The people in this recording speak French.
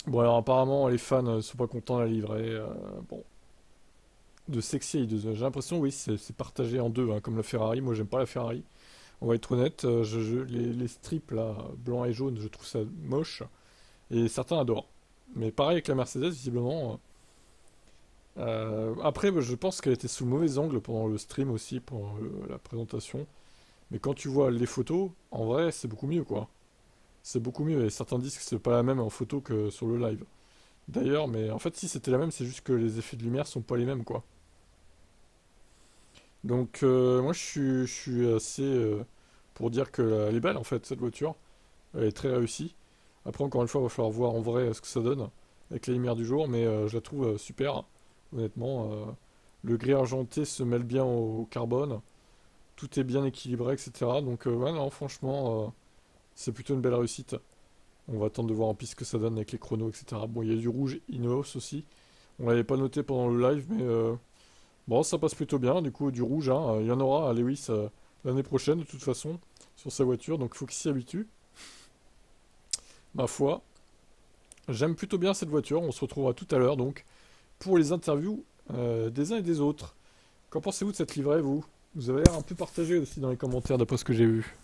Bon, alors apparemment, les fans sont pas contents de la livrée. Bon, de Sexy Aideuse. J'ai l'impression, oui, c'est partagé en deux, hein, comme la Ferrari. Moi, j'aime pas la Ferrari. On va être honnête, les strips là, blanc et jaune, je trouve ça moche. Et certains adorent. Mais pareil avec la Mercedes, visiblement. Après, je pense qu'elle était sous le mauvais angle pendant le stream aussi, pendant la présentation. Mais quand tu vois les photos, en vrai, c'est beaucoup mieux, quoi. C'est beaucoup mieux. Et certains disent que c'est pas la même en photo que sur le live. D'ailleurs, mais en fait, si c'était la même, c'est juste que les effets de lumière sont pas les mêmes, quoi. Donc, moi, je suis assez pour dire qu'elle est belle, en fait, cette voiture. Elle est très réussie. Après, encore une fois, il va falloir voir en vrai ce que ça donne avec les lumières du jour, mais je la trouve super, honnêtement. Le gris argenté se mêle bien au carbone, tout est bien équilibré, etc. Donc, ouais, non, franchement, c'est plutôt une belle réussite. On va attendre de voir en piste ce que ça donne avec les chronos, etc. Bon, il y a du rouge Ineos aussi. On l'avait pas noté pendant le live, mais bon, ça passe plutôt bien. Du coup, du rouge, hein, il y en aura à Lewis l'année prochaine, de toute façon, sur sa voiture, donc il faut qu'il s'y habitue. Ma foi, j'aime plutôt bien cette voiture. On se retrouvera tout à l'heure, donc, pour les interviews des uns et des autres. Qu'en pensez-vous de cette livrée, vous? Vous avez l'air un peu partagé aussi dans les commentaires, d'après ce que j'ai vu.